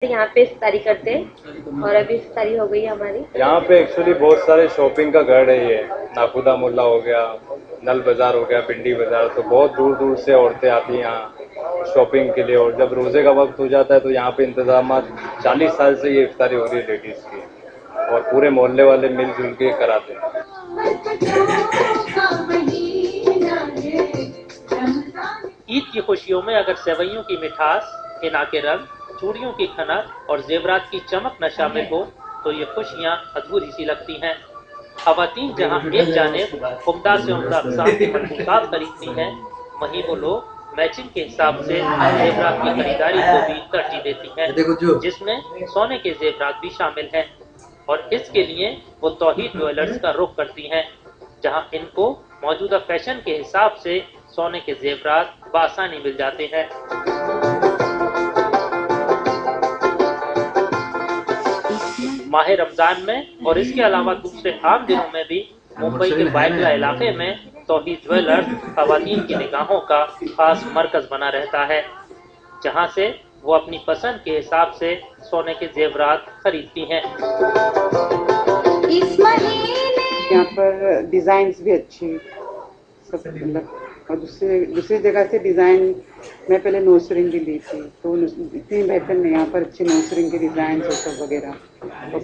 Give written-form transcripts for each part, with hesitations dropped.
यहाँ पे इफ्तारी करते हैं और अभी इफ्तारी हो गई है हमारी। यहाँ पे एक्चुअली बहुत सारे शॉपिंग का गढ़ है ये। नाखुदा मोहल्ला हो गया, नल बाजार हो गया, पिंडी बाजार, तो बहुत दूर दूर से औरतें आती हैं यहाँ शॉपिंग के लिए। और जब रोजे का वक्त हो जाता है तो यहाँ पे इंतजाम 40 साल से ये इफ्तारी हो रही है लेडीज की, और पूरे मोहल्ले वाले मिलजुल के कराते हैं। ईद की खुशियों में अगर सेवइयों की मिठास, हिना के रंग, चूड़ियों की खनक और जेवरात की चमक न शामिल हो तो ये खुशियाँ अधूरी सी लगती हैं। खवातीन जहाँ एक जानिब उम्दा से उम्दा अक़साम की मलबूसात खरीदती हैं, वहीं वो लोग मैचिंग के हिसाब से जेवरात की खरीदारी को भी तरजीह देती हैं, जिसमें सोने के जेवरात भी शामिल हैं। और इसके लिए वो तौहीद ज्वेलर्स का रुख करती हैं, जहाँ इनको मौजूदा फैशन के हिसाब से सोने के जेवरात बआसानी मिल जाते हैं। माह रमजान में और इसके अलावा दूसरे आम दिनों में भी मुंबई के बायकला इलाके में तौहीद ज्वेलर्स खवातीन की निगाहों का खास मरकज बना रहता है, जहां से वो अपनी पसंद के हिसाब से सोने के जेवरात खरीदती हैं। यहाँ पर डिज़ाइंस भी अच्छी सब मतलब, और दूसरी जगह से डिज़ाइन मैं पहले नोज रिंग भी ली थी तो इतनी बेहतर नहीं, यहाँ पर अच्छे नोज रिंग के डिज़ाइन और सब वगैरह, और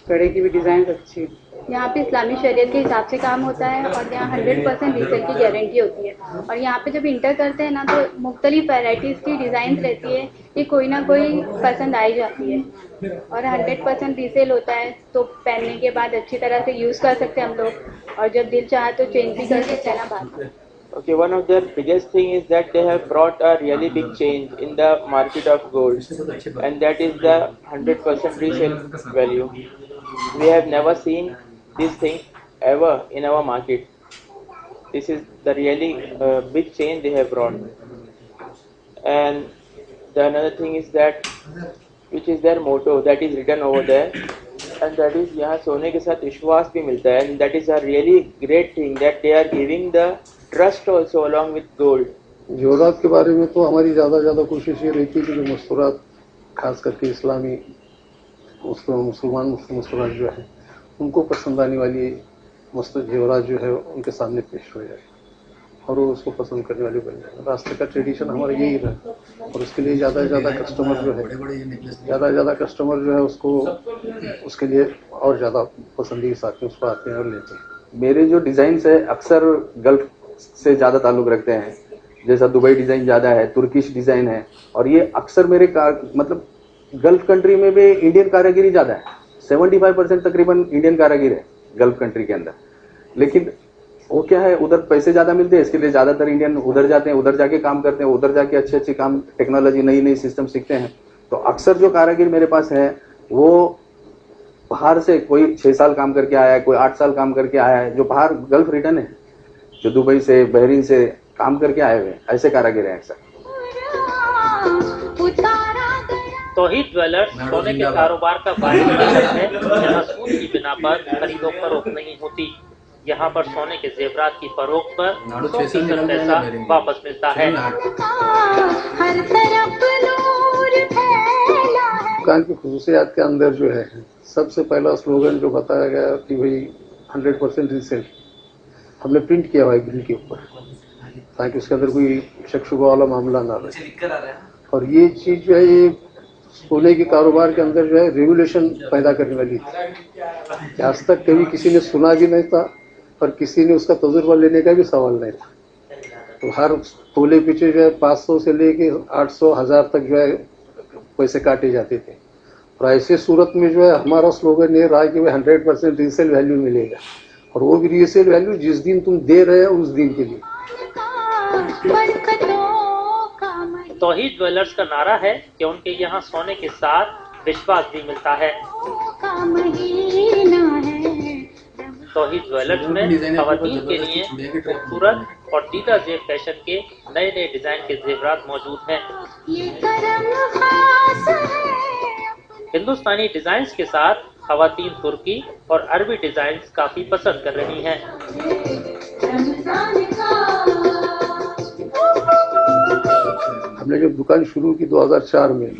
कड़े की भी डिज़ाइन अच्छी। यहाँ पे इस्लामी शरीयत के हिसाब से काम होता है और यहाँ 100% रीसेल की गारंटी होती है। और यहाँ पे जब इंटर करते हैं ना तो मुख्तलिफ वैराइटीज़ की डिज़ाइन रहती है, ये कोई ना कोई पसंद आई जाती है। और 100% रीसेल होता है तो पहनने के बाद अच्छी तरह से यूज़ कर सकते हैं हम लोग, और जब दिल चाहे तो चेंज भी कर सकते हैं ना बाद। Okay, one of their biggest thing is that they have brought a really big change in the market of gold, and that is the 100% resale value. We have never seen this thing ever in our market. This is the really big change they have brought. And the another thing is that, which is their motto, that is written over there, and that is यहाँ सोने के साथ विश्वास भी मिलता है, and that is a really great thing that they are giving the trust also along with gold. जेवरात के बारे में तो हमारी ज़्यादा कोशिश ये रहती है कि जो मस्तूरात खास करके इस्लामी मुसलमान मस्तूरात जो है उनको पसंद आने वाली जेवरात जो है उनके सामने पेश हो जाए और वो उसको पसंद करने वाले बन जाए। रास्ते का ट्रेडिशन हमारा यही रहा, और उसके लिए ज़्यादा से ज़्यादा कस्टमर जो है उसको उसके लिए और ज़्यादा पसंदीदा साथ में उसको आते हैं और लेते हैं। मेरे जो डिज़ाइंस है अक्सर गल्फ से ज़्यादा ताल्लुक़ रखते हैं, जैसा दुबई डिज़ाइन ज़्यादा है, तुर्किश डिज़ाइन है, और ये अक्सर मेरे मतलब गल्फ कंट्री में भी इंडियन कारीगरी ज़्यादा है। 75% तकरीबन इंडियन कारीगर है गल्फ कंट्री के अंदर, लेकिन वो क्या है उधर पैसे ज़्यादा मिलते हैं, इसके लिए ज़्यादातर इंडियन उधर जाते हैं, उधर जाके काम करते हैं, उधर जाके अच्छे काम टेक्नोलॉजी नई सिस्टम सीखते हैं। तो अक्सर जो कारीगर मेरे पास है वो बाहर से कोई 6 साल काम करके आया है, कोई 8 साल काम करके आया है, जो बाहर गल्फ रिटर्न है, जो दुबई से बहरीन से काम करके आए हुए ऐसे कारीगर हैं अक्सर। तौहीद ज्वेलर्स सोने के कारोबार का वाहिद है जहाँ सूद की बिना पर खरीदो फरोख्त नहीं होती। यहाँ पर सोने के जेवरात की फरोख्त पर 100% पैसा वापस मिलता है। दुकान की खुसूसियात के अंदर जो है सबसे पहला स्लोगन जो बताया गया कि भाई 100% रीसेल हमने प्रिंट किया हुआ है ग्रिल के ऊपर, ताकि उसके अंदर कोई शक शुबा वाला मामला ना रहे। और ये चीज़ जो है ये सोने के कारोबार के अंदर जो है रेवोल्यूशन पैदा करने वाली थी। आज तक कभी किसी ने सुना भी नहीं था और किसी ने उसका तजुर्बा लेने का भी सवाल नहीं था। तो हर तोले पीछे जो है 500 से लेके 800 1000 तक जो है पैसे काटे जाते थे। और ऐसे सूरत में जो है हमारा स्लोगन ये रहा कि भाई 100% रीसेल वैल्यू मिलेगा, और वो भी रीसेल वैल्यू जिस दिन तुम दे रहे हो उस दिन के लिए। तौहीद ज्वेलर्स का नारा है कि उनके यहाँ सोने के साथ विश्वास भी मिलता है। तौहीद ज्वेलर्स में खवातीन के लिए खूबसूरत और दीदा जेब फैशन के नए डिजाइन के जेवरात मौजूद हैं। हिंदुस्तानी डिजाइन्स के साथ खवातीन तुर्की और अरबी डिजाइन्स काफी पसंद कर रही हैं। हमने जब दुकान शुरू की 2004 में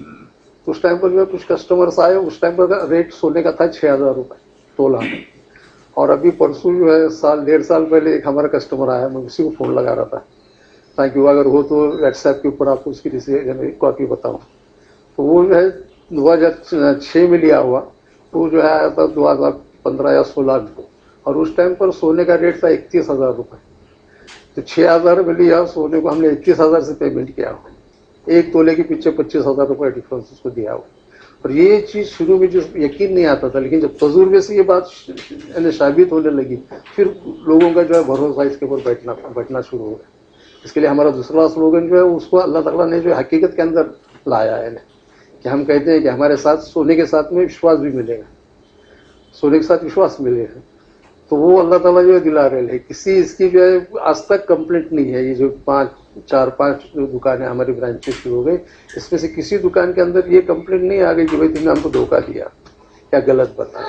तो उस टाइम पर जो है कुछ कस्टमर्स आए, उस टाइम पर रेट सोने का था 6,000 रुपये तोला। और अभी परसों जो है साल 1.5 साल पहले एक हमारा कस्टमर आया, मैं उसी को फ़ोन लगा रहा था ताकि वो अगर हो तो व्हाट्सएप के ऊपर आपको उसकी कॉपी बताऊँ। तो वो जो है 2006 में लिया हुआ, तो जो है आया था 2015 या 16 में, और उस टाइम पर सोने का रेट था 31,000 रुपये। तो 6,000 में लिया सोने को, हमने 31,000 से पेमेंट किया हुआ, एक तोले के पीछे 25,000 रुपये डिफरेंस उसको दिया हुआ। और ये चीज़ शुरू में जो यकीन नहीं आता था, लेकिन जब तजुर्बे से ये बात साबित होने लगी, फिर लोगों का जो है भरोसा इसके ऊपर बैठना शुरू हो गया। इसके लिए हमारा दूसरा स्लोगन जो है उसको अल्लाह ताला ने जो हकीकत के अंदर लाया है कि हम कहते हैं कि हमारे साथ सोने के साथ में विश्वास भी मिलेगा, सोने के साथ विश्वास मिलेगा। तो वो अल्लाह ताला जो है दिला रहे हैं। किसी इसकी जो है आज तक कंप्लेंट नहीं है। ये जो 4-5 जो दुकानें हमारी ब्रांचेस शुरू हो गई, इसमें से किसी दुकान के अंदर ये कंप्लेंट नहीं आ गई कि भाई तुमने हमको धोखा दिया या गलत बताया।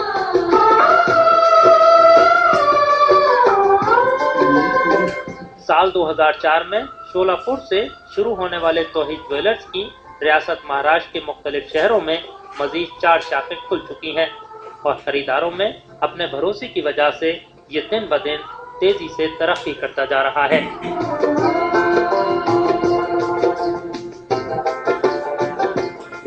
साल 2004 में शोलापुर से शुरू होने वाले तौहीद ज्वेलर्स की रियासत महाराष्ट्र के मुख्तलिफ शहरों में मजीद 4 शाखें खुल चुकी हैं और खरीदारों में अपने भरोसे की वजह से ये दिन ब दिन तेजी से तरक्की करता जा रहा है।